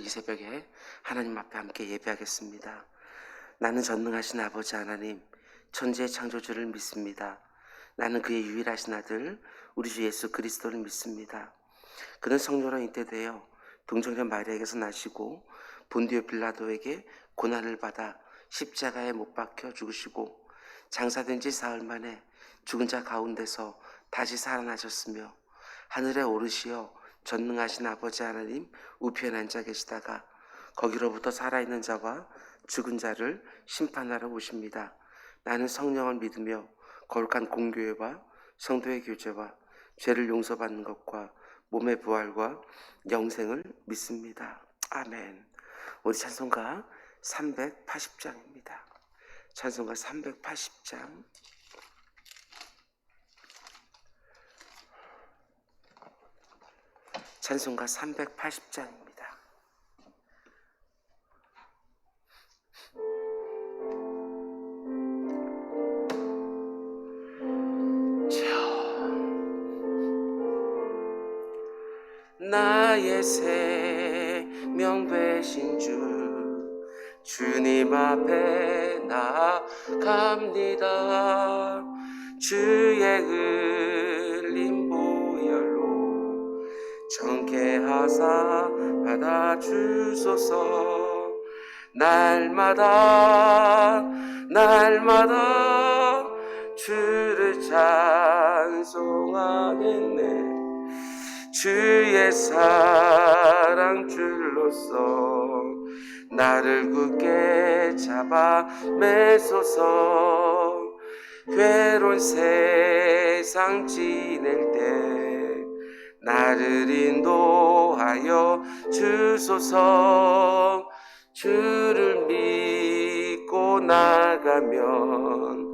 이 새벽에 하나님 앞에 함께 예배하겠습니다. 나는 전능하신 아버지 하나님, 천지의 창조주를 믿습니다. 나는 그의 유일하신 아들 우리 주 예수 그리스도를 믿습니다. 그는 성령으로 잉태되어 동정녀 마리아에게서 나시고 본디오 빌라도에게 고난을 받아 십자가에 못 박혀 죽으시고 장사된 지 사흘 만에 죽은 자 가운데서 다시 살아나셨으며 하늘에 오르시어 전능하신 아버지 하나님 우편에 앉아 계시다가 거기로부터 살아있는 자와 죽은 자를 심판하러 오십니다. 나는 성령을 믿으며 거룩한 공교회와 성도의 교제와 죄를 용서받는 것과 몸의 부활과 영생을 믿습니다. 아멘. 우리 찬송가 380장입니다. 찬송가 380장. 찬송가 380장입니다. 나의 생명 되신 주님 앞에 나아갑니다. 주의 흘린 보혈로 정케하사 받아주소서. 날마다 주를 찬송하겠네. 주의 사랑 줄로서 나를 굳게 잡아 매소서. 괴로운 세상 지낼 때 나를 인도하여 주소서. 주를 믿고 나가면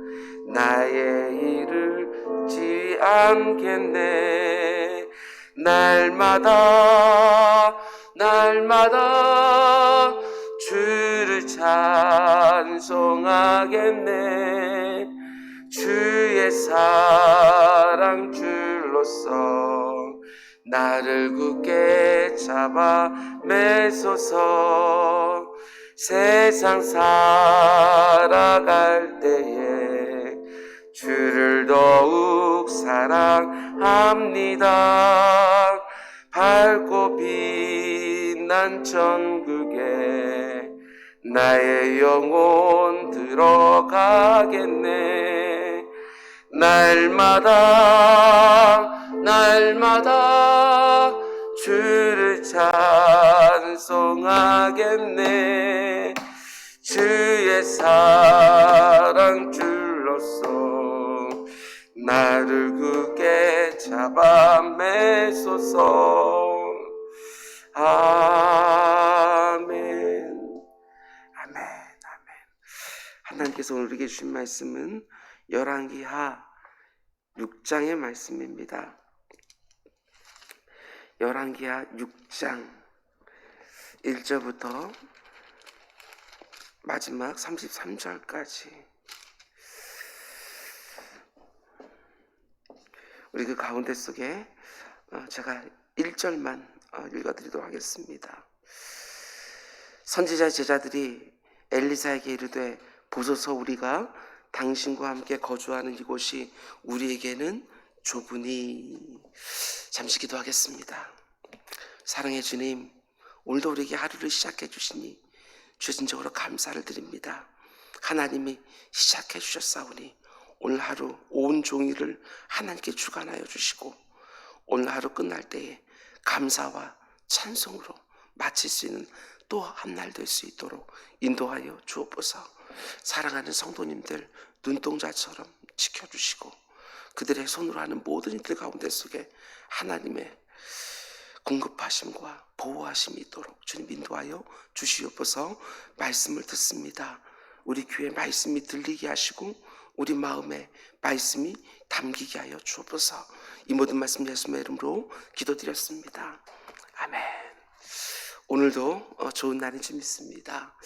나의 일을 잊지 않겠네. 날마다 주를 찬송하겠네. 주의 사랑 줄로서 나를 굳게 잡아 매소서. 세상 살아갈 때에 주를 더욱 사랑합니다. 밝고 빛난 천국에 나의 영혼 들어가겠네. 날마다 주를 찬송하겠네. 주의 사랑 줄로서 나를 굳게 잡아 매소서. 아멘. 하나님께서 오늘 우리에게 주신 말씀은 열왕기하 6장의 말씀입니다. 열왕기하 6장 1절부터 마지막 33절까지 우리 그 가운데 속에 제가 1절만 읽어드리도록 하겠습니다. 선지자 제자들이 엘리사에게 이르되 보소서, 우리가 당신과 함께 거주하는 이곳이 우리에게는 좁으니. 잠시 기도하겠습니다. 사랑의 주님, 오늘도 우리에게 하루를 시작해 주시니 주진적으로 감사를 드립니다. 하나님이 시작해 주셨사오니 오늘 하루 온 종일을 하나님께 주관하여 주시고 오늘 하루 끝날 때에 감사와 찬송으로 마칠 수 있는 또 한 날 될 수 있도록 인도하여 주옵소서. 사랑하는 성도님들 눈동자처럼 지켜주시고 그들의 손으로 하는 모든 일들 가운데 속에 하나님의 공급하심과 보호하심이 있도록 주님 인도하여 주시옵소서. 말씀을 듣습니다. 우리 귀에 말씀이 들리게 하시고 우리 마음에 말씀이 담기게 하여 주옵소서. 이 모든 말씀 예수님의 이름으로 기도드렸습니다. 아멘. 오늘도 좋은 날인 줄 믿습니다.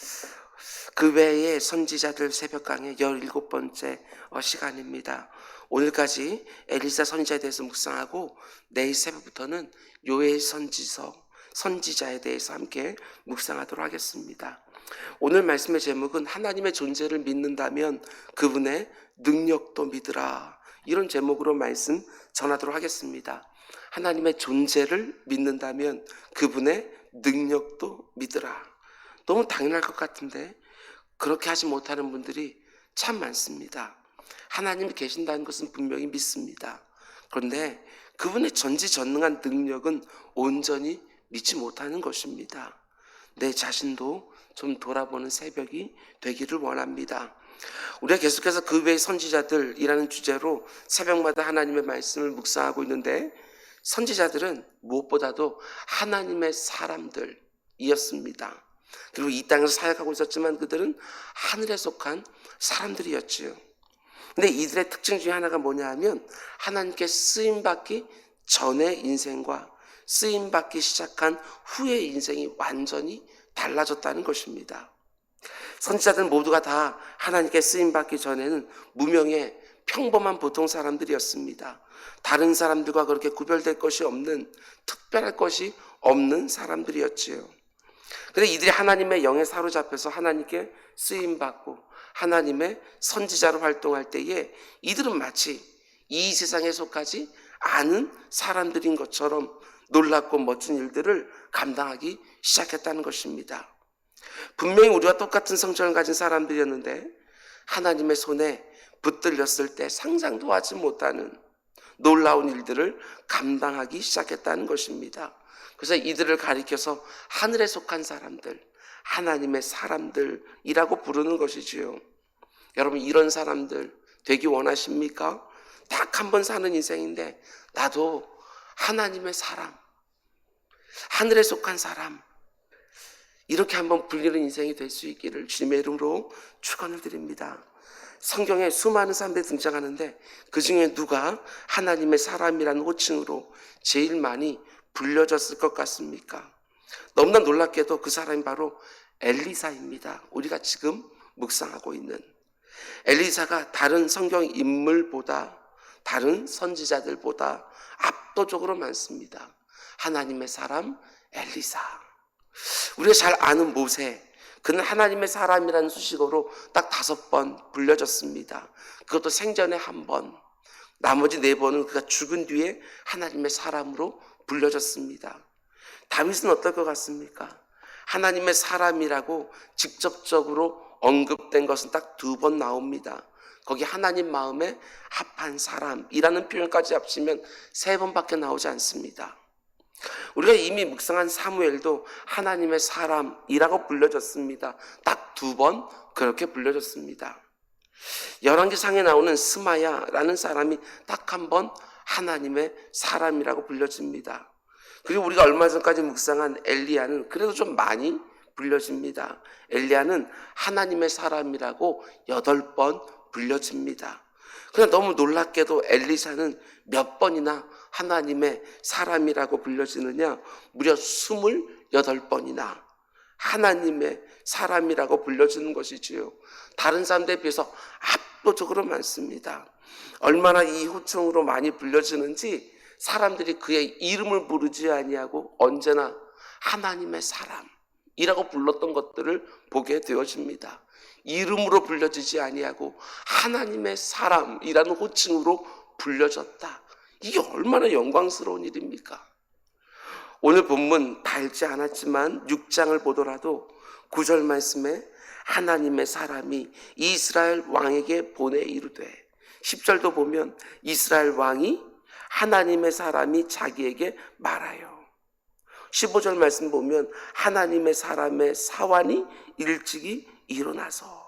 그 외에 선지자들 새벽 강의 17번째 시간입니다. 오늘까지 엘리사 선지자에 대해서 묵상하고 내일 새벽부터는 요엘 선지서 선지자에 대해서 함께 묵상하도록 하겠습니다. 오늘 말씀의 제목은 하나님의 존재를 믿는다면 그분의 능력도 믿으라, 이런 제목으로 말씀 전하도록 하겠습니다. 하나님의 존재를 믿는다면 그분의 능력도 믿으라. 너무 당연할 것 같은데 그렇게 하지 못하는 분들이 참 많습니다. 하나님이 계신다는 것은 분명히 믿습니다. 그런데 그분의 전지전능한 능력은 온전히 믿지 못하는 것입니다. 내 자신도 좀 돌아보는 새벽이 되기를 원합니다. 우리가 계속해서 그 외의 선지자들이라는 주제로 새벽마다 하나님의 말씀을 묵상하고 있는데, 선지자들은 무엇보다도 하나님의 사람들이었습니다. 그리고 이 땅에서 사역하고 있었지만 그들은 하늘에 속한 사람들이었지요. 근데 이들의 특징 중에 하나가 뭐냐 하면 하나님께 쓰임받기 전의 인생과 쓰임받기 시작한 후의 인생이 완전히 달라졌다는 것입니다. 선지자들 모두가 다 하나님께 쓰임받기 전에는 무명의 평범한 보통 사람들이었습니다. 다른 사람들과 그렇게 구별될 것이 없는, 특별할 것이 없는 사람들이었지요. 그런데 이들이 하나님의 영에 사로잡혀서 하나님께 쓰임받고 하나님의 선지자로 활동할 때에 이들은 마치 이 세상에 속하지 않은 사람들인 것처럼 놀랍고 멋진 일들을 감당하기 시작했다는 것입니다. 분명히 우리와 똑같은 성정을 가진 사람들이었는데 하나님의 손에 붙들렸을 때 상상도 하지 못하는 놀라운 일들을 감당하기 시작했다는 것입니다. 그래서 이들을 가리켜서 하늘에 속한 사람들, 하나님의 사람들이라고 부르는 것이지요. 여러분, 이런 사람들 되기 원하십니까? 딱 한 번 사는 인생인데 나도 하나님의 사람, 하늘에 속한 사람, 이렇게 한번 불리는 인생이 될 수 있기를 주님의 이름으로 축원을 드립니다. 성경에 수많은 사람들이 등장하는데 그 중에 누가 하나님의 사람이라는 호칭으로 제일 많이 불려졌을 것 같습니까? 너무나 놀랍게도 그 사람이 바로 엘리사입니다. 우리가 지금 묵상하고 있는 엘리사가 다른 성경 인물보다, 다른 선지자들보다 압도적으로 많습니다. 하나님의 사람 엘리사. 우리가 잘 아는 모세, 그는 하나님의 사람이라는 수식어로 딱 5번 불려졌습니다. 그것도 생전에 1번, 나머지 4번은 그가 죽은 뒤에 하나님의 사람으로 불려졌습니다. 다윗은 어떨 것 같습니까? 하나님의 사람이라고 직접적으로 언급된 것은 딱 2번 나옵니다. 거기 하나님 마음에 합한 사람이라는 표현까지 합치면 3번밖에 나오지 않습니다. 우리가 이미 묵상한 사무엘도 하나님의 사람이라고 불려졌습니다. 딱 2번 그렇게 불려졌습니다. 열왕기상에 나오는 스마야라는 사람이 딱 1번 하나님의 사람이라고 불려집니다. 그리고 우리가 얼마 전까지 묵상한 엘리야는 그래도 좀 많이 불려집니다. 엘리야는 하나님의 사람이라고 8번 불려집니다. 그러나 너무 놀랍게도 엘리사는 몇 번이나 하나님의 사람이라고 불려지느냐? 무려 28번이나 하나님의 사람이라고 불려지는 것이지요. 다른 사람들에 비해서 압도적으로 많습니다. 얼마나 이 호칭으로 많이 불려지는지 사람들이 그의 이름을 부르지 아니하고 언제나 하나님의 사람이라고 불렀던 것들을 보게 되어집니다. 이름으로 불려지지 아니하고 하나님의 사람이라는 호칭으로 불려졌다. 이게 얼마나 영광스러운 일입니까? 오늘 본문 다 읽지 않았지만 6장을 보더라도 9절 말씀에 하나님의 사람이 이스라엘 왕에게 보내 이르되, 10절도 보면 이스라엘 왕이 하나님의 사람이 자기에게 말하여, 15절 말씀 보면 하나님의 사람의 사환이 일찍이 일어나서.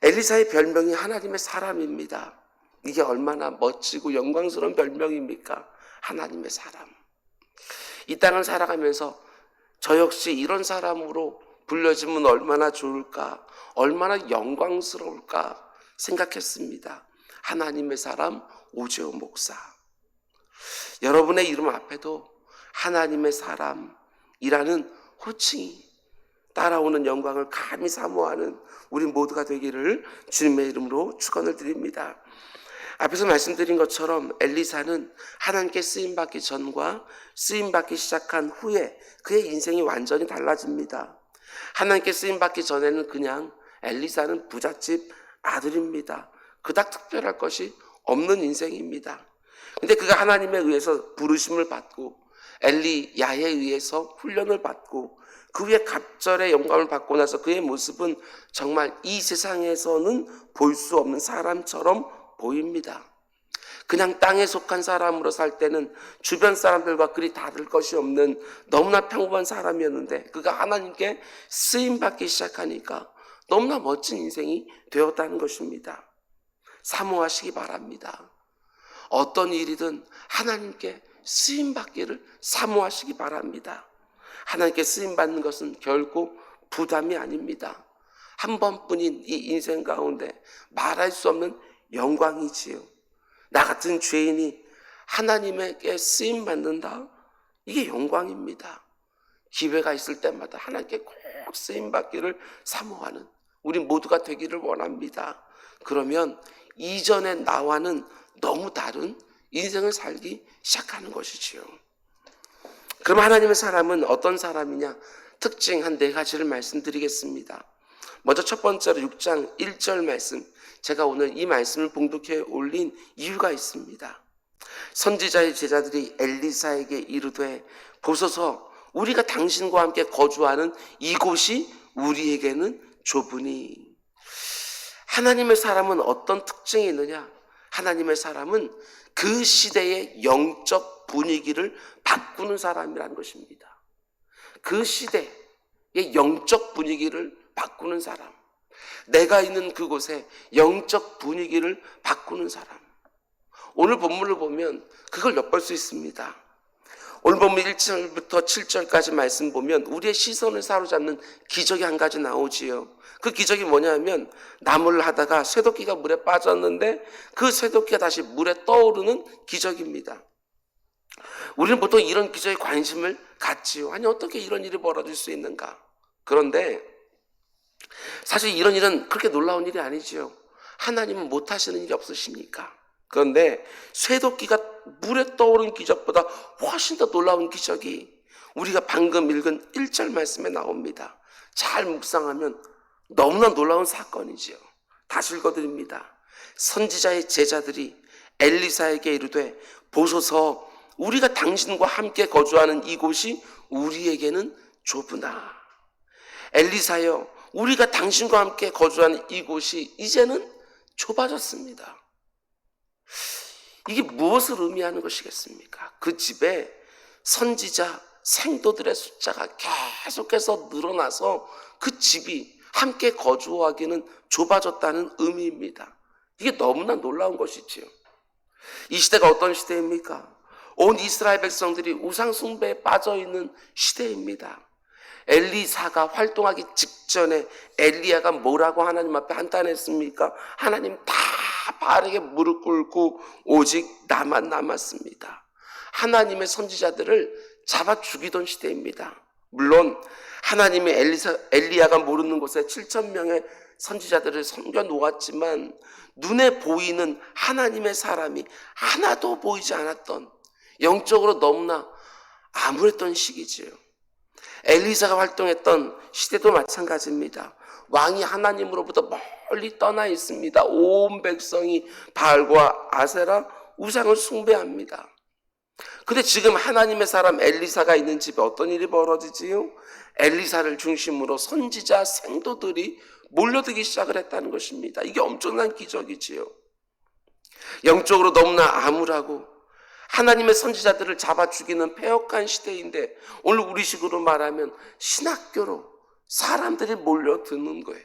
엘리사의 별명이 하나님의 사람입니다. 이게 얼마나 멋지고 영광스러운 별명입니까? 하나님의 사람. 이 땅을 살아가면서 저 역시 이런 사람으로 불려지면 얼마나 좋을까, 얼마나 영광스러울까 생각했습니다. 하나님의 사람 오재호 목사. 여러분의 이름 앞에도 하나님의 사람이라는 호칭이 따라오는 영광을 감히 사모하는 우리 모두가 되기를 주님의 이름으로 축원을 드립니다. 앞에서 말씀드린 것처럼 엘리사는 하나님께 쓰임받기 전과 쓰임받기 시작한 후에 그의 인생이 완전히 달라집니다. 하나님께 쓰임받기 전에는 그냥 엘리사는 부잣집 아들입니다. 그닥 특별할 것이 없는 인생입니다. 근데 그가 하나님에 의해서 부르심을 받고 엘리야에 의해서 훈련을 받고 그 후에 갑절의 영감을 받고 나서 그의 모습은 정말 이 세상에서는 볼 수 없는 사람처럼 보입니다. 그냥 땅에 속한 사람으로 살 때는 주변 사람들과 그리 다를 것이 없는 너무나 평범한 사람이었는데 그가 하나님께 쓰임받기 시작하니까 너무나 멋진 인생이 되었다는 것입니다. 사모하시기 바랍니다. 어떤 일이든 하나님께 쓰임받기를 사모하시기 바랍니다. 하나님께 쓰임받는 것은 결코 부담이 아닙니다. 한 번뿐인 이 인생 가운데 말할 수 없는 영광이지요. 나 같은 죄인이 하나님에게 쓰임받는다? 이게 영광입니다. 기회가 있을 때마다 하나님께 꼭 쓰임받기를 사모하는 우리 모두가 되기를 원합니다. 그러면 이전의 나와는 너무 다른 인생을 살기 시작하는 것이지요. 그럼 하나님의 사람은 어떤 사람이냐? 특징 한 4가지를 말씀드리겠습니다. 먼저 첫 번째로 6장 1절 말씀, 제가 오늘 이 말씀을 봉독해 올린 이유가 있습니다. 선지자의 제자들이 엘리사에게 이르되 보소서 우리가 당신과 함께 거주하는 이곳이 우리에게는 좁으니. 하나님의 사람은 어떤 특징이 있느냐? 하나님의 사람은 그 시대의 영적 분위기를 바꾸는 사람이라는 것입니다. 그 시대의 영적 분위기를 바꾸는 사람, 내가 있는 그곳의 영적 분위기를 바꾸는 사람. 오늘 본문을 보면 그걸 엿볼 수 있습니다. 오늘 본문 1절부터 7절까지 말씀 보면 우리의 시선을 사로잡는 기적이 한 가지 나오지요. 그 기적이 뭐냐면 나무를 하다가 쇠도끼가 물에 빠졌는데 그 쇠도끼가 다시 물에 떠오르는 기적입니다. 우리는 보통 이런 기적에 관심을 갖지요. 아니 어떻게 이런 일이 벌어질 수 있는가? 그런데 사실 이런 일은 그렇게 놀라운 일이 아니지요. 하나님은 못하시는 일이 없으십니까? 그런데 쇠도끼가 물에 떠오른 기적보다 훨씬 더 놀라운 기적이 우리가 방금 읽은 1절 말씀에 나옵니다. 잘 묵상하면 너무나 놀라운 사건이지요. 다시 읽어드립니다. 선지자의 제자들이 엘리사에게 이르되 보소서 우리가 당신과 함께 거주하는 이곳이 우리에게는 좁으나. 엘리사여, 우리가 당신과 함께 거주하는 이곳이 이제는 좁아졌습니다. 이게 무엇을 의미하는 것이겠습니까? 그 집에 선지자, 생도들의 숫자가 계속해서 늘어나서 그 집이 함께 거주하기는 좁아졌다는 의미입니다. 이게 너무나 놀라운 것이지요. 이 시대가 어떤 시대입니까? 온 이스라엘 백성들이 우상 숭배에 빠져 있는 시대입니다. 엘리사가 활동하기 직전에 엘리야가 뭐라고 하나님 앞에 한탄했습니까? 하나님 다 바알에게 무릎 꿇고 오직 나만 남았습니다. 하나님의 선지자들을 잡아 죽이던 시대입니다. 물론 하나님의 엘리야가 모르는 곳에 7,000명의 선지자들을 섬겨 놓았지만 눈에 보이는 하나님의 사람이 하나도 보이지 않았던, 영적으로 너무나 암울했던 시기지요. 엘리사가 활동했던 시대도 마찬가지입니다. 왕이 하나님으로부터 멀리 떠나 있습니다. 온 백성이 바알과 아세라 우상을 숭배합니다. 근데 지금 하나님의 사람 엘리사가 있는 집에 어떤 일이 벌어지지요? 엘리사를 중심으로 선지자 생도들이 몰려들기 시작을 했다는 것입니다. 이게 엄청난 기적이지요. 영적으로 너무나 암울하고 하나님의 선지자들을 잡아 죽이는 패역한 시대인데 오늘 우리식으로 말하면 신학교로 사람들이 몰려드는 거예요.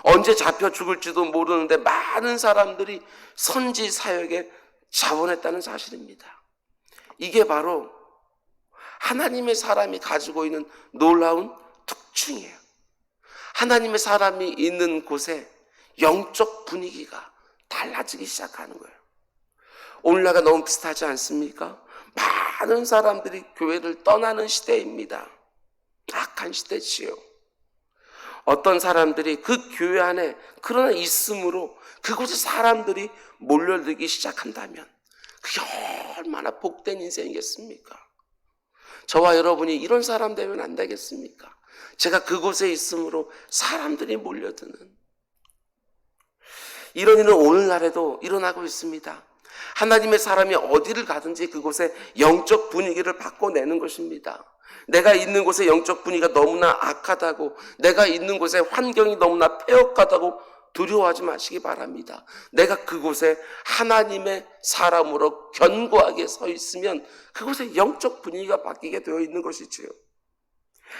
언제 잡혀 죽을지도 모르는데 많은 사람들이 선지 사역에 자원했다는 사실입니다. 이게 바로 하나님의 사람이 가지고 있는 놀라운 특징이에요. 하나님의 사람이 있는 곳에 영적 분위기가 달라지기 시작하는 거예요. 오늘날과 너무 비슷하지 않습니까? 많은 사람들이 교회를 떠나는 시대입니다. 악한 시대지요. 어떤 사람들이 그 교회 안에 그러나 있으므로 그곳에 사람들이 몰려들기 시작한다면 그게 얼마나 복된 인생이겠습니까? 저와 여러분이 이런 사람 되면 안 되겠습니까? 제가 그곳에 있으므로 사람들이 몰려드는 이런 일은 오늘날에도 일어나고 있습니다. 하나님의 사람이 어디를 가든지 그곳에 영적 분위기를 바꿔내는 것입니다. 내가 있는 곳의 영적 분위기가 너무나 악하다고, 내가 있는 곳의 환경이 너무나 폐역하다고 두려워하지 마시기 바랍니다. 내가 그곳에 하나님의 사람으로 견고하게 서 있으면 그곳의 영적 분위기가 바뀌게 되어 있는 것이지요.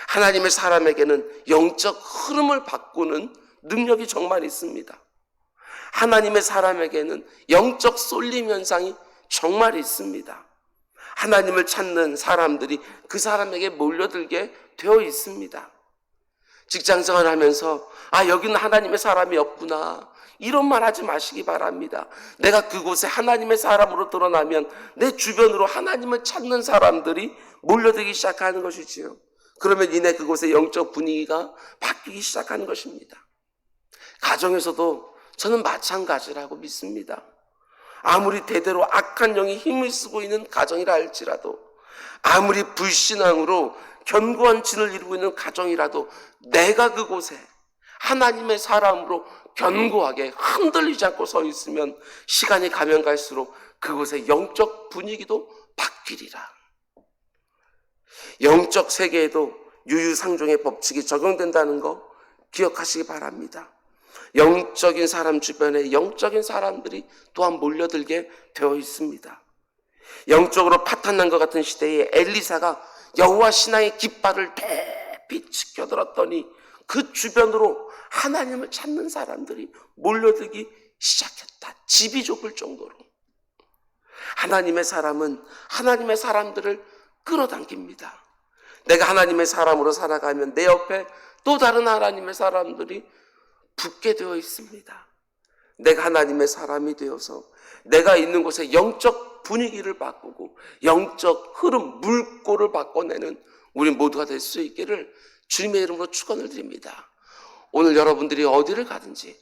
하나님의 사람에게는 영적 흐름을 바꾸는 능력이 정말 있습니다. 하나님의 사람에게는 영적 쏠림 현상이 정말 있습니다. 하나님을 찾는 사람들이 그 사람에게 몰려들게 되어 있습니다. 직장생활 하면서 여기는 하나님의 사람이 없구나, 이런 말 하지 마시기 바랍니다. 내가 그곳에 하나님의 사람으로 드러나면 내 주변으로 하나님을 찾는 사람들이 몰려들기 시작하는 것이지요. 그러면 이내 그곳의 영적 분위기가 바뀌기 시작하는 것입니다. 가정에서도 저는 마찬가지라고 믿습니다. 아무리 대대로 악한 영이 힘을 쓰고 있는 가정이라 할지라도, 아무리 불신앙으로 견고한 진을 이루고 있는 가정이라도 내가 그곳에 하나님의 사람으로 견고하게 흔들리지 않고 서 있으면 시간이 가면 갈수록 그곳의 영적 분위기도 바뀌리라. 영적 세계에도 유유상종의 법칙이 적용된다는 거 기억하시기 바랍니다. 영적인 사람 주변에 영적인 사람들이 또한 몰려들게 되어 있습니다. 영적으로 파탄난 것 같은 시대에 엘리사가 여호와 신앙의 깃발을 높이 지켜들었더니 그 주변으로 하나님을 찾는 사람들이 몰려들기 시작했다. 집이 좁을 정도로. 하나님의 사람은 하나님의 사람들을 끌어당깁니다. 내가 하나님의 사람으로 살아가면 내 옆에 또 다른 하나님의 사람들이 붙게 되어 있습니다. 내가 하나님의 사람이 되어서 내가 있는 곳에 영적 분위기를 바꾸고 영적 흐름, 물꼬를 바꿔내는 우리 모두가 될 수 있기를 주님의 이름으로 축원을 드립니다. 오늘 여러분들이 어디를 가든지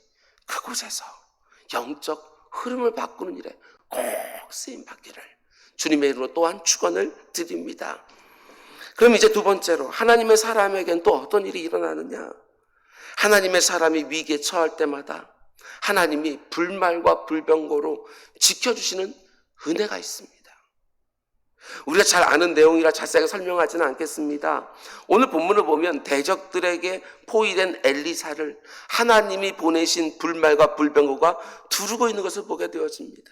그곳에서 영적 흐름을 바꾸는 일에 꼭 쓰임 받기를 주님의 이름으로 또한 축원을 드립니다. 그럼 이제 두 번째로, 하나님의 사람에겐 또 어떤 일이 일어나느냐? 하나님의 사람이 위기에 처할 때마다 하나님이 불말과 불병거로 지켜주시는 은혜가 있습니다. 우리가 잘 아는 내용이라 자세하게 설명하지는 않겠습니다. 오늘 본문을 보면 대적들에게 포위된 엘리사를 하나님이 보내신 불말과 불병거가 두르고 있는 것을 보게 되어집니다.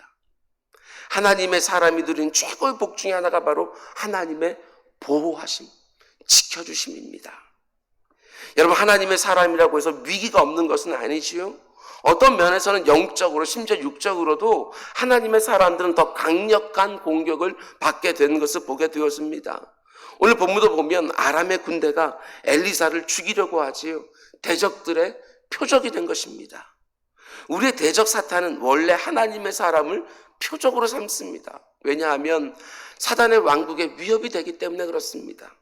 하나님의 사람이 누린 최고의 복 중에 하나가 바로 하나님의 보호하심, 지켜주심입니다. 여러분, 하나님의 사람이라고 해서 위기가 없는 것은 아니지요. 어떤 면에서는 영적으로, 심지어 육적으로도 하나님의 사람들은 더 강력한 공격을 받게 되는 것을 보게 되었습니다. 오늘 본문도 보면 아람의 군대가 엘리사를 죽이려고 하지요. 대적들의 표적이 된 것입니다. 우리의 대적 사탄은 원래 하나님의 사람을 표적으로 삼습니다. 왜냐하면 사단의 왕국에 위협이 되기 때문에 그렇습니다.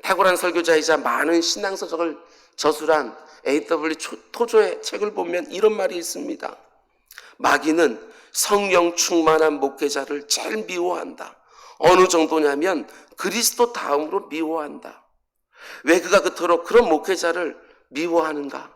탁월한 설교자이자 많은 신앙서적을 저술한 A.W. 토조의 책을 보면 이런 말이 있습니다. 마귀는 성령 충만한 목회자를 제일 미워한다. 어느 정도냐면 그리스도 다음으로 미워한다. 왜 그가 그토록 그런 목회자를 미워하는가?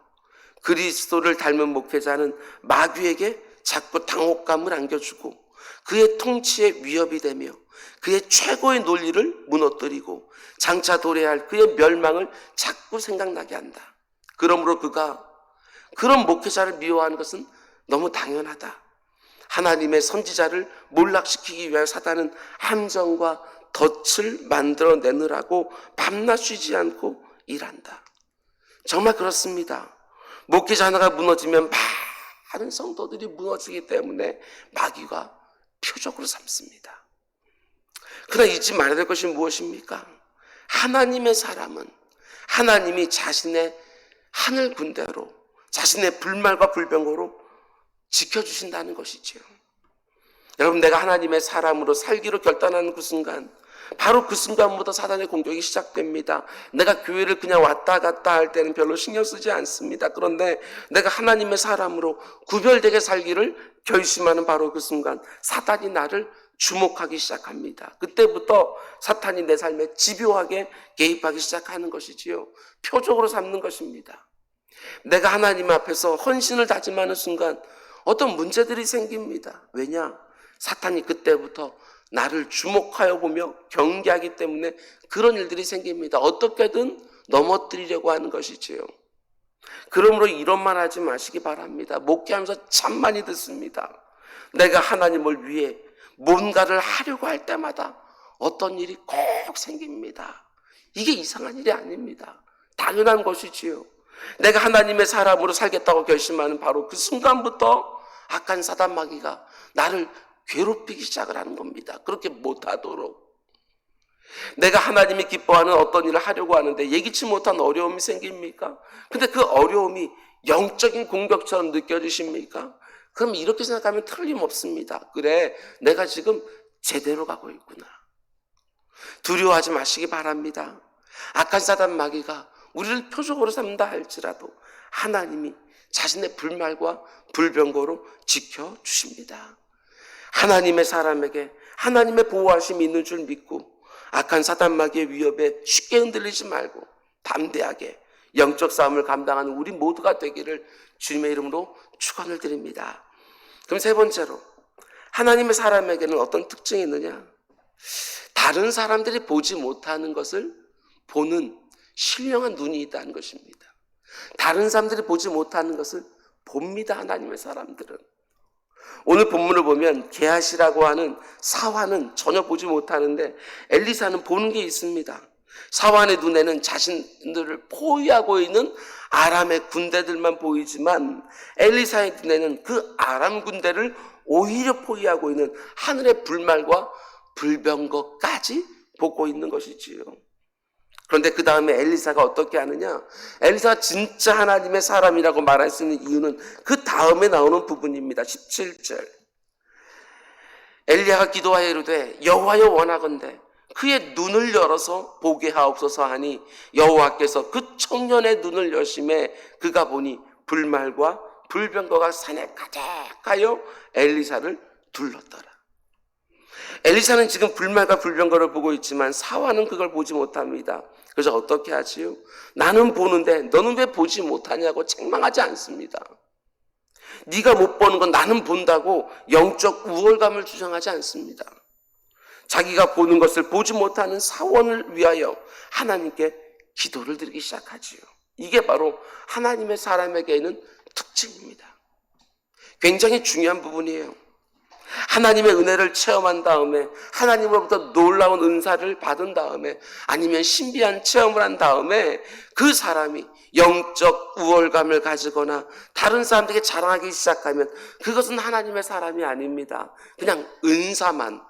그리스도를 닮은 목회자는 마귀에게 자꾸 당혹감을 안겨주고 그의 통치에 위협이 되며 그의 최고의 논리를 무너뜨리고 장차 도래할 그의 멸망을 자꾸 생각나게 한다. 그러므로 그가 그런 목회자를 미워하는 것은 너무 당연하다. 하나님의 선지자를 몰락시키기 위하여 사단은 함정과 덫을 만들어내느라고 밤낮 쉬지 않고 일한다. 정말 그렇습니다. 목회자 하나가 무너지면 많은 성도들이 무너지기 때문에 마귀가 표적으로 삼습니다. 그러나 잊지 말아야 될 것이 무엇입니까? 하나님의 사람은 하나님이 자신의 하늘 군대로, 자신의 불말과 불병거로 지켜주신다는 것이지요. 여러분, 내가 하나님의 사람으로 살기로 결단하는 그 순간 바로 그 순간부터 사단의 공격이 시작됩니다. 내가 교회를 그냥 왔다 갔다 할 때는 별로 신경 쓰지 않습니다. 그런데 내가 하나님의 사람으로 구별되게 살기를 결심하는 바로 그 순간 사단이 나를 주목하기 시작합니다. 그때부터 사탄이 내 삶에 집요하게 개입하기 시작하는 것이지요. 표적으로 삼는 것입니다. 내가 하나님 앞에서 헌신을 다짐하는 순간 어떤 문제들이 생깁니다. 왜냐? 사탄이 그때부터 나를 주목하여 보며 경계하기 때문에 그런 일들이 생깁니다. 어떻게든 넘어뜨리려고 하는 것이지요. 그러므로 이런 말 하지 마시기 바랍니다. 목회하면서 참 많이 듣습니다. 내가 하나님을 위해 뭔가를 하려고 할 때마다 어떤 일이 꼭 생깁니다. 이게 이상한 일이 아닙니다. 당연한 것이지요. 내가 하나님의 사람으로 살겠다고 결심하는 바로 그 순간부터 악한 사단 마귀가 나를 괴롭히기 시작을 하는 겁니다. 그렇게 못하도록. 내가 하나님이 기뻐하는 어떤 일을 하려고 하는데 예기치 못한 어려움이 생깁니까? 근데 그 어려움이 영적인 공격처럼 느껴지십니까? 그럼 이렇게 생각하면 틀림없습니다. 그래, 내가 지금 제대로 가고 있구나. 두려워하지 마시기 바랍니다. 악한 사단 마귀가 우리를 표적으로 삼는다 할지라도 하나님이 자신의 불말과 불병거로 지켜주십니다. 하나님의 사람에게 하나님의 보호하심이 있는 줄 믿고 악한 사단 마귀의 위협에 쉽게 흔들리지 말고 담대하게 영적 싸움을 감당하는 우리 모두가 되기를 주님의 이름으로 축원을 드립니다. 그럼 세 번째로, 하나님의 사람에게는 어떤 특징이 있느냐? 다른 사람들이 보지 못하는 것을 보는 신령한 눈이 있다는 것입니다. 다른 사람들이 보지 못하는 것을 봅니다. 하나님의 사람들은. 오늘 본문을 보면 게하시라고 하는 사환은 전혀 보지 못하는데 엘리사는 보는 게 있습니다. 사환의 눈에는 자신들을 포위하고 있는 아람의 군대들만 보이지만 엘리사의 눈에는 그 아람 군대를 오히려 포위하고 있는 하늘의 불말과 불병거까지 보고 있는 것이지요. 그런데 그 다음에 엘리사가 어떻게 하느냐? 엘리사가 진짜 하나님의 사람이라고 말할 수 있는 이유는 그 다음에 나오는 부분입니다. 17절. 엘리야가 기도하여 이르되 여호와여 원하건대 그의 눈을 열어서 보게 하옵소서 하니 여호와께서 그 청년의 눈을 여심해 그가 보니 불말과 불병거가 산에 가득하여 엘리사를 둘렀더라. 엘리사는 지금 불말과 불병거를 보고 있지만 사환은 그걸 보지 못합니다. 그래서 어떻게 하지요? 나는 보는데 너는 왜 보지 못하냐고 책망하지 않습니다. 네가 못 보는 건 나는 본다고 영적 우월감을 주장하지 않습니다. 자기가 보는 것을 보지 못하는 사원을 위하여 하나님께 기도를 드리기 시작하지요. 이게 바로 하나님의 사람에게 있는 특징입니다. 굉장히 중요한 부분이에요. 하나님의 은혜를 체험한 다음에 하나님으로부터 놀라운 은사를 받은 다음에 아니면 신비한 체험을 한 다음에 그 사람이 영적 우월감을 가지거나 다른 사람들에게 자랑하기 시작하면 그것은 하나님의 사람이 아닙니다. 그냥 은사만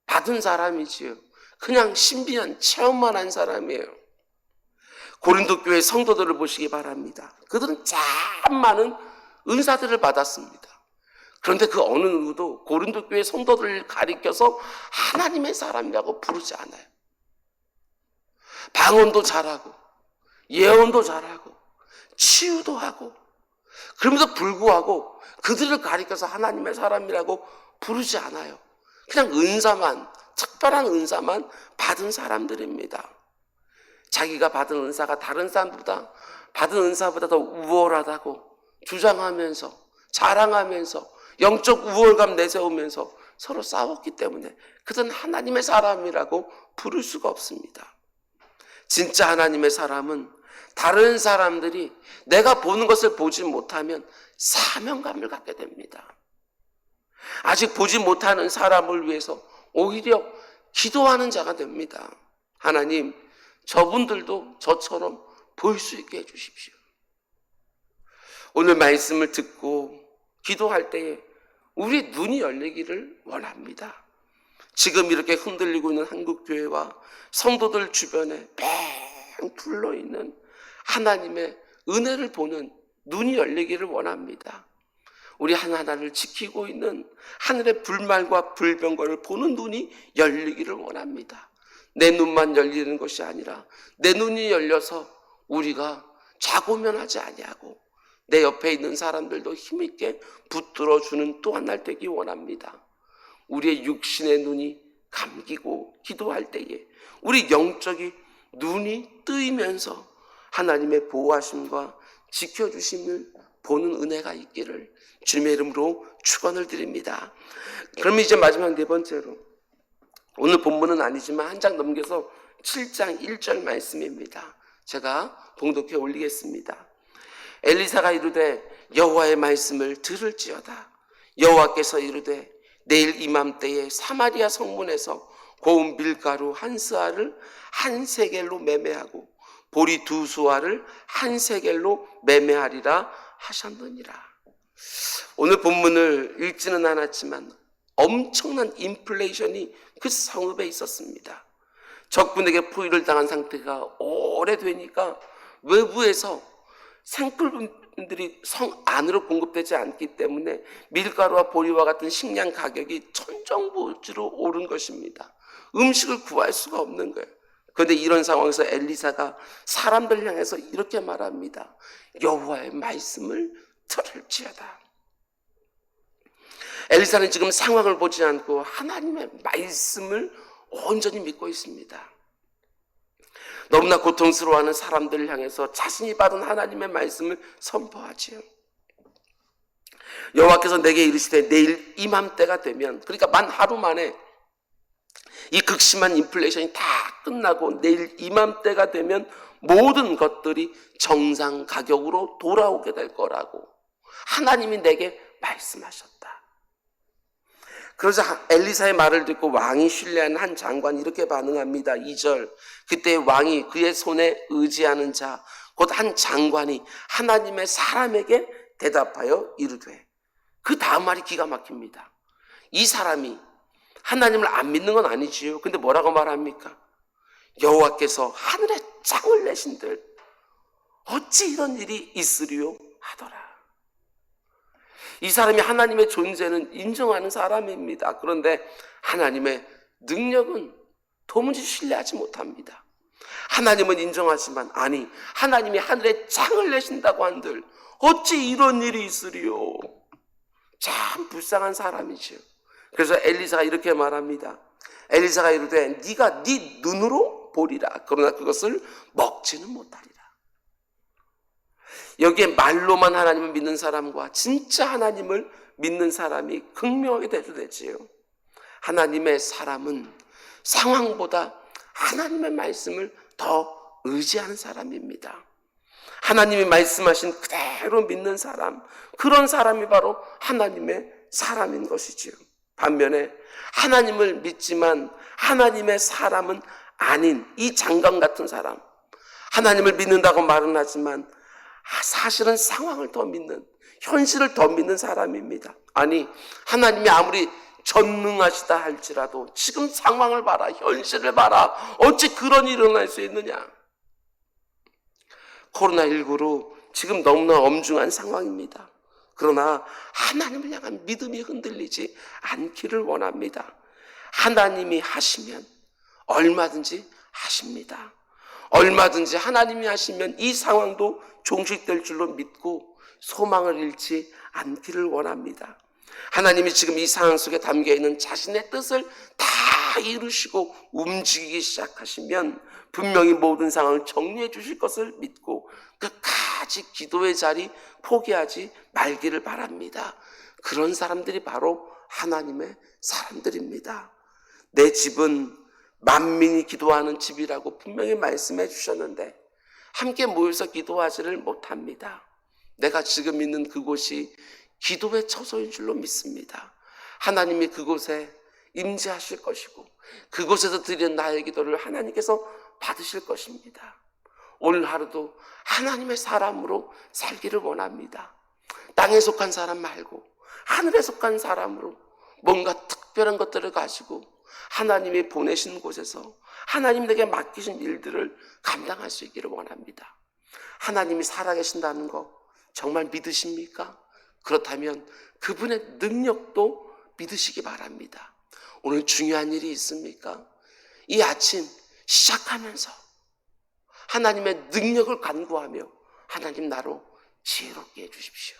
받은 사람이지요. 그냥 신비한 체험만 한 사람이에요. 고린도 교회 성도들을 보시기 바랍니다. 그들은 참 많은 은사들을 받았습니다. 그런데 그 어느 누구도 고린도 교회 성도들을 가리켜서 하나님의 사람이라고 부르지 않아요. 방언도 잘하고 예언도 잘하고 치유도 하고 그러면서 불구하고 그들을 가리켜서 하나님의 사람이라고 부르지 않아요. 그냥 은사만, 특별한 은사만 받은 사람들입니다. 자기가 받은 은사가 다른 사람보다 받은 은사보다 더 우월하다고 주장하면서 자랑하면서 영적 우월감 내세우면서 서로 싸웠기 때문에 그들은 하나님의 사람이라고 부를 수가 없습니다. 진짜 하나님의 사람은 다른 사람들이 내가 보는 것을 보지 못하면 사명감을 갖게 됩니다. 아직 보지 못하는 사람을 위해서 오히려 기도하는 자가 됩니다. 하나님, 저분들도 저처럼 볼 수 있게 해주십시오. 오늘 말씀을 듣고 기도할 때에 우리 눈이 열리기를 원합니다. 지금 이렇게 흔들리고 있는 한국교회와 성도들 주변에 뺑 둘러있는 하나님의 은혜를 보는 눈이 열리기를 원합니다. 우리 하나하나를 지키고 있는 하늘의 불말과 불병거를 보는 눈이 열리기를 원합니다. 내 눈만 열리는 것이 아니라 내 눈이 열려서 우리가 좌고면하지 아니하고 내 옆에 있는 사람들도 힘있게 붙들어주는 또 한 날 되기 원합니다. 우리의 육신의 눈이 감기고 기도할 때에 우리 영적인 눈이 뜨이면서 하나님의 보호하심과 지켜주심을 보는 은혜가 있기를 주님의 이름으로 축원을 드립니다. 그럼 이제 마지막 네 번째로, 오늘 본문은 아니지만 한 장 넘겨서 7장 1절 말씀입니다. 제가 봉독해 올리겠습니다. 엘리사가 이르되 여호와의 말씀을 들을지어다. 여호와께서 이르되 내일 이맘때에 사마리아 성문에서 고운 밀가루 한 스아를 한 세겔로 매매하고 보리 두 수아를 한 세겔로 매매하리라 하셨느니라. 오늘 본문을 읽지는 않았지만 엄청난 인플레이션이 그 성읍에 있었습니다. 적군에게 포위를 당한 상태가 오래되니까 외부에서 생필품들이 성 안으로 공급되지 않기 때문에 밀가루와 보리와 같은 식량 가격이 천정부지로 오른 것입니다. 음식을 구할 수가 없는 거예요. 그런데 이런 상황에서 엘리사가 사람들 향해서 이렇게 말합니다. 여호와의 말씀을 들을지어다. 엘리사는 지금 상황을 보지 않고 하나님의 말씀을 온전히 믿고 있습니다. 너무나 고통스러워하는 사람들을 향해서 자신이 받은 하나님의 말씀을 선포하지요. 여호와께서 내게 이르시되 내일 이맘때가 되면, 그러니까 만 하루 만에 이 극심한 인플레이션이 다 끝나고 내일 이맘때가 되면 모든 것들이 정상 가격으로 돌아오게 될 거라고 하나님이 내게 말씀하셨다. 그러자 엘리사의 말을 듣고 왕이 신뢰한 한 장관이 이렇게 반응합니다. 2절, 그때 왕이 그의 손에 의지하는 자 곧 한 장관이 하나님의 사람에게 대답하여 이르되, 그 다음 말이 기가 막힙니다. 이 사람이 하나님을 안 믿는 건 아니지요. 근데 뭐라고 말합니까? 여호와께서 하늘에 창을 내신들 어찌 이런 일이 있으리요 하더라. 이 사람이 하나님의 존재는 인정하는 사람입니다. 그런데 하나님의 능력은 도무지 신뢰하지 못합니다. 하나님은 인정하지만, 아니 하나님이 하늘에 창을 내신다고 한들 어찌 이런 일이 있으리요. 참 불쌍한 사람이죠. 그래서 엘리사가 이렇게 말합니다. 엘리사가 이르되 네가 네 눈으로 보리라. 그러나 그것을 먹지는 못하리라. 여기에 말로만 하나님을 믿는 사람과 진짜 하나님을 믿는 사람이 극명하게 대조되지요. 하나님의 사람은 상황보다 하나님의 말씀을 더 의지하는 사람입니다. 하나님이 말씀하신 그대로 믿는 사람, 그런 사람이 바로 하나님의 사람인 것이지요. 반면에 하나님을 믿지만 하나님의 사람은 아닌 이 장관 같은 사람, 하나님을 믿는다고 말은 하지만 사실은 상황을 더 믿는, 현실을 더 믿는 사람입니다. 아니 하나님이 아무리 전능하시다 할지라도 지금 상황을 봐라, 현실을 봐라, 어찌 그런 일이 일어날 수 있느냐. 코로나19로 지금 너무나 엄중한 상황입니다. 그러나 하나님을 향한 믿음이 흔들리지 않기를 원합니다. 하나님이 하시면 얼마든지 하십니다. 얼마든지 하나님이 하시면 이 상황도 종식될 줄로 믿고 소망을 잃지 않기를 원합니다. 하나님이 지금 이 상황 속에 담겨있는 자신의 뜻을 다 이루시고 움직이기 시작하시면 분명히 모든 상황을 정리해 주실 것을 믿고 끝까지 기도의 자리 포기하지 말기를 바랍니다. 그런 사람들이 바로 하나님의 사람들입니다. 내 집은 만민이 기도하는 집이라고 분명히 말씀해 주셨는데 함께 모여서 기도하지를 못합니다. 내가 지금 있는 그곳이 기도의 처소인 줄로 믿습니다. 하나님이 그곳에 임재하실 것이고 그곳에서 드리는 나의 기도를 하나님께서 받으실 것입니다. 오늘 하루도 하나님의 사람으로 살기를 원합니다. 땅에 속한 사람 말고 하늘에 속한 사람으로 뭔가 특별한 것들을 가지고 하나님이 보내신 곳에서 하나님 내게 맡기신 일들을 감당할 수 있기를 원합니다. 하나님이 살아계신다는 거 정말 믿으십니까? 그렇다면 그분의 능력도 믿으시기 바랍니다. 오늘 중요한 일이 있습니까? 이 아침 시작하면서 하나님의 능력을 간구하며 하나님 나로 지혜롭게 해주십시오.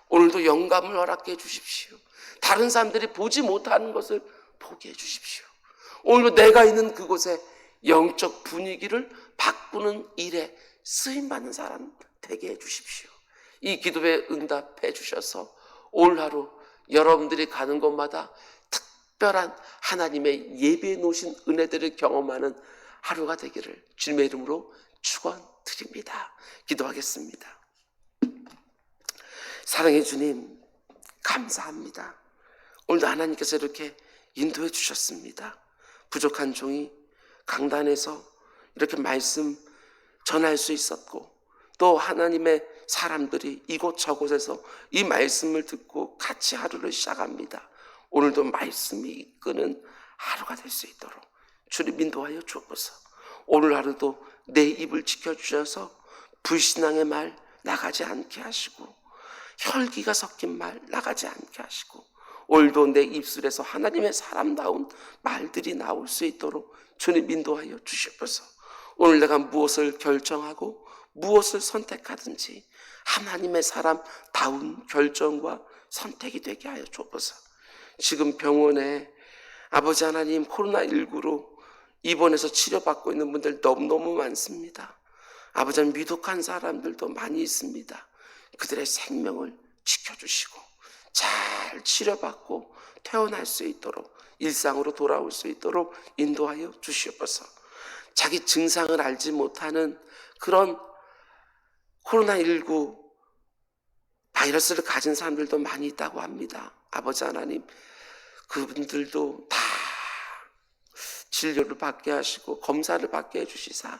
오늘도 영감을 허락해 주십시오. 다른 사람들이 보지 못하는 것을 보게 해주십시오. 오늘도 내가 있는 그곳에 영적 분위기를 바꾸는 일에 쓰임받는 사람 되게 해주십시오. 이 기도에 응답해 주셔서 오늘 하루 여러분들이 가는 곳마다 특별한 하나님의 예비해 놓으신 은혜들을 경험하는 하루가 되기를 주님의 이름으로 축원드립니다. 기도하겠습니다. 사랑의 주님, 감사합니다. 오늘도 하나님께서 이렇게 인도해 주셨습니다. 부족한 종이 강단에서 이렇게 말씀 전할 수 있었고, 또 하나님의 사람들이 이곳 저곳에서 이 말씀을 듣고 같이 하루를 시작합니다. 오늘도 말씀이 이끄는 하루가 될 수 있도록 주님 인도하여 주옵소서. 오늘 하루도 내 입을 지켜주셔서 불신앙의 말 나가지 않게 하시고, 혈기가 섞인 말 나가지 않게 하시고, 오늘도 내 입술에서 하나님의 사람다운 말들이 나올 수 있도록 주님 인도하여 주시옵소서. 오늘 내가 무엇을 결정하고 무엇을 선택하든지 하나님의 사람다운 결정과 선택이 되게 하여 주옵소서. 지금 병원에 아버지 하나님 코로나19로 입원해서 치료받고 있는 분들 너무너무 많습니다. 아버지 하나님 위독한 사람들도 많이 있습니다. 그들의 생명을 지켜주시고 잘 치료받고 퇴원할 수 있도록, 일상으로 돌아올 수 있도록 인도하여 주시옵소서. 자기 증상을 알지 못하는 그런 코로나19 바이러스를 가진 사람들도 많이 있다고 합니다. 아버지 하나님, 그분들도 다 진료를 받게 하시고 검사를 받게 해주시사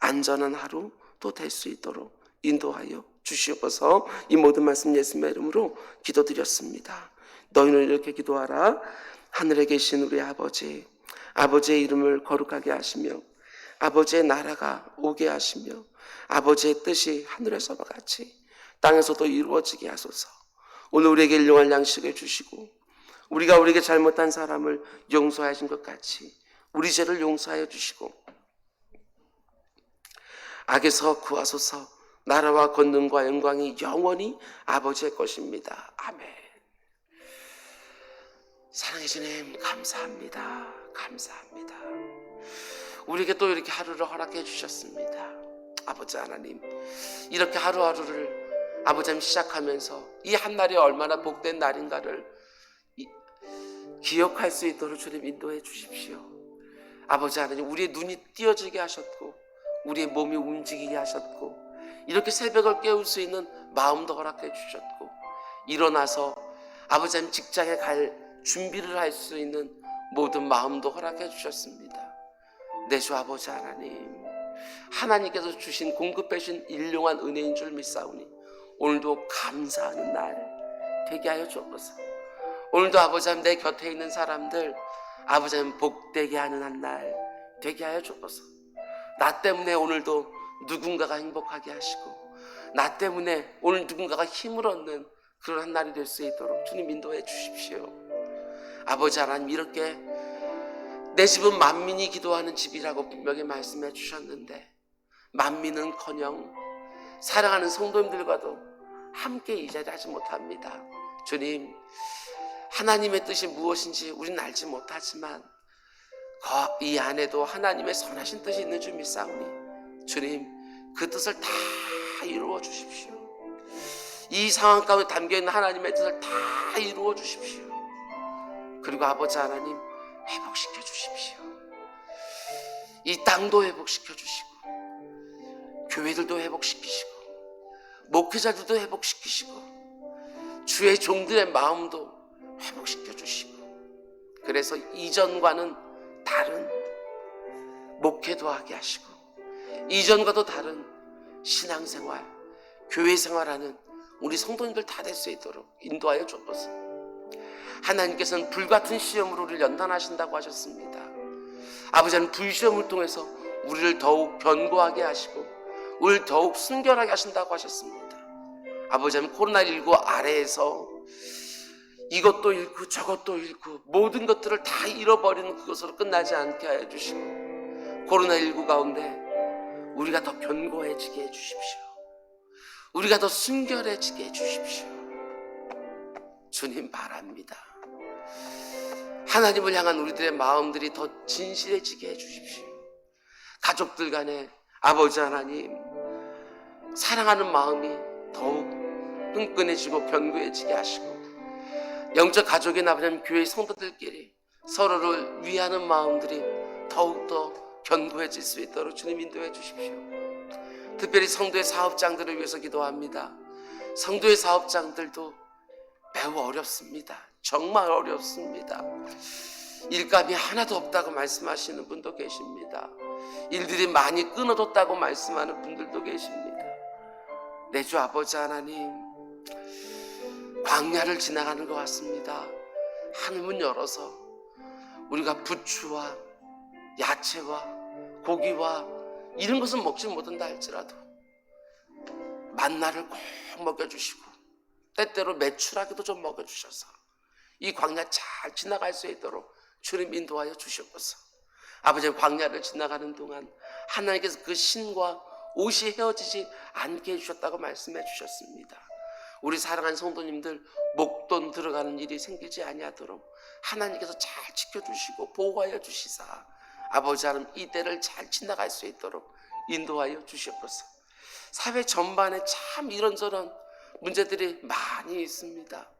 안전한 하루 또 될 수 있도록 인도하여 주시옵소서. 이 모든 말씀 예수님의 이름으로 기도드렸습니다. 너희는 이렇게 기도하라. 하늘에 계신 우리 아버지, 아버지의 이름을 거룩하게 하시며 아버지의 나라가 오게 하시며 아버지의 뜻이 하늘에서와 같이 땅에서도 이루어지게 하소서. 오늘 우리에게 일용할 양식을 주시고 우리가 우리에게 잘못한 사람을 용서하신 것 같이 우리 죄를 용서하여 주시고 악에서 구하소서. 나라와 권능과 영광이 영원히 아버지의 것입니다. 아멘. 사랑의 주님, 감사합니다. 감사합니다. 우리에게 또 이렇게 하루를 허락해 주셨습니다. 아버지 하나님, 이렇게 하루하루를 아버지 하나님 시작하면서 이 한 날이 얼마나 복된 날인가를 기억할 수 있도록 주님 인도해 주십시오. 아버지 하나님, 우리의 눈이 띄어지게 하셨고 우리의 몸이 움직이게 하셨고 이렇게 새벽을 깨울 수 있는 마음도 허락해 주셨고 일어나서 아버지 하나님 직장에 갈 준비를 할 수 있는 모든 마음도 허락해 주셨습니다. 내 주 아버지 하나님, 하나님께서 주신 공급해 주신 일용한 은혜인 줄 믿사오니 오늘도 감사하는 날 되게 하여 주옵소서. 오늘도 아버지 하나님 내 곁에 있는 사람들 아버지 하나님 복되게 하는 한 날 되게 하여 주옵소서. 나 때문에 오늘도 누군가가 행복하게 하시고 나 때문에 오늘 누군가가 힘을 얻는 그런 한 날이 될 수 있도록 주님 인도해 주십시오. 아버지 하나님, 이렇게 내 집은 만민이 기도하는 집이라고 분명히 말씀해 주셨는데 만민은커녕 사랑하는 성도님들과도 함께 이 자리에 하지 못합니다. 주님, 하나님의 뜻이 무엇인지 우리는 알지 못하지만 이 안에도 하나님의 선하신 뜻이 있는 줄 믿사오니 주님, 그 뜻을 다 이루어 주십시오. 이 상황 가운데 담겨있는 하나님의 뜻을 다 이루어 주십시오. 그리고 아버지 하나님, 회복시켜 주십시오. 이 땅도 회복시켜 주시고 교회들도 회복시키시고 목회자들도 회복시키시고 주의 종들의 마음도 회복시켜 주시고, 그래서 이전과는 다른 목회도 하게 하시고 이전과도 다른 신앙생활, 교회생활하는 우리 성도님들 다 될 수 있도록 인도하여 주옵소서. 하나님께서는 불같은 시험으로 우리를 연단하신다고 하셨습니다. 아버지는 불시험을 통해서 우리를 더욱 견고하게 하시고 우리를 더욱 순결하게 하신다고 하셨습니다. 아버지는 코로나19 아래에서 이것도 잃고 저것도 잃고 모든 것들을 다 잃어버리는 그것으로 끝나지 않게 하여 주시고 코로나19 가운데 우리가 더 견고해지게 해주십시오. 우리가 더 순결해지게 해주십시오. 주님 바랍니다. 하나님을 향한 우리들의 마음들이 더 진실해지게 해주십시오. 가족들 간에 아버지 하나님, 사랑하는 마음이 더욱 끈끈해지고 견고해지게 하시고, 영적 가족인 아버지 교회 성도들끼리 서로를 위하는 마음들이 더욱더 견고해질 수 있도록 주님 인도해 주십시오. 특별히 성도의 사업장들을 위해서 기도합니다. 성도의 사업장들도 매우 어렵습니다. 정말 어렵습니다. 일감이 하나도 없다고 말씀하시는 분도 계십니다. 일들이 많이 끊어졌다고 말씀하는 분들도 계십니다. 내 주 아버지 하나님, 광야를 지나가는 것 같습니다. 하늘문 열어서 우리가 부추와 야채와 고기와 이런 것은 먹지 못한다 할지라도 만나를 꼭 먹여주시고 때때로 메추라기도 좀 먹여주셔서 이 광야 잘 지나갈 수 있도록 주님 인도하여 주시옵소서. 아버지, 광야를 지나가는 동안 하나님께서 그 신과 옷이 헤어지지 않게 해주셨다고 말씀해 주셨습니다. 우리 사랑하는 성도님들 목돈 들어가는 일이 생기지 아니하도록 하나님께서 잘 지켜주시고 보호하여 주시사 아버지 하나님 이 때를 잘 지나갈 수 있도록 인도하여 주시옵소서. 사회 전반에 참 이런저런 문제들이 많이 있습니다.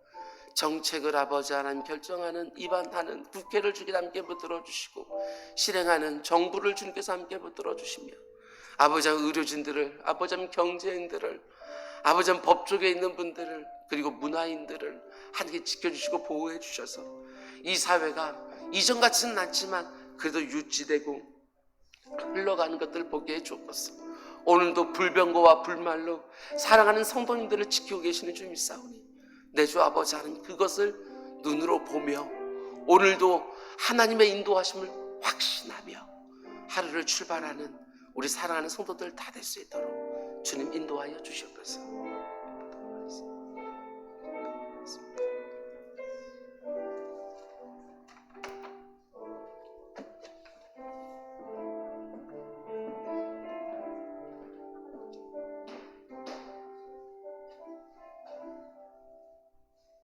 정책을 아버지 하나님 결정하는 입안하는 국회를 주님께서 함께 붙들어 주시고 실행하는 정부를 주님께서 함께 붙들어 주시며 아버지 하나님 의료진들을, 아버지 하나님 경제인들을, 아버지 하나님 법조계에 있는 분들을, 그리고 문화인들을 하나님께 지켜주시고 보호해 주셔서 이 사회가 이전 같지는 않지만 그래도 유지되고 흘러가는 것들을 보게 해 주옵소서. 오늘도 불병거와 불말로 사랑하는 성도님들을 지키고 계시는 주님 사오니 내 주 아버지 하나님 그것을 눈으로 보며 오늘도 하나님의 인도하심을 확신하며 하루를 출발하는 우리 사랑하는 성도들 다 될 수 있도록 주님 인도하여 주시옵소서.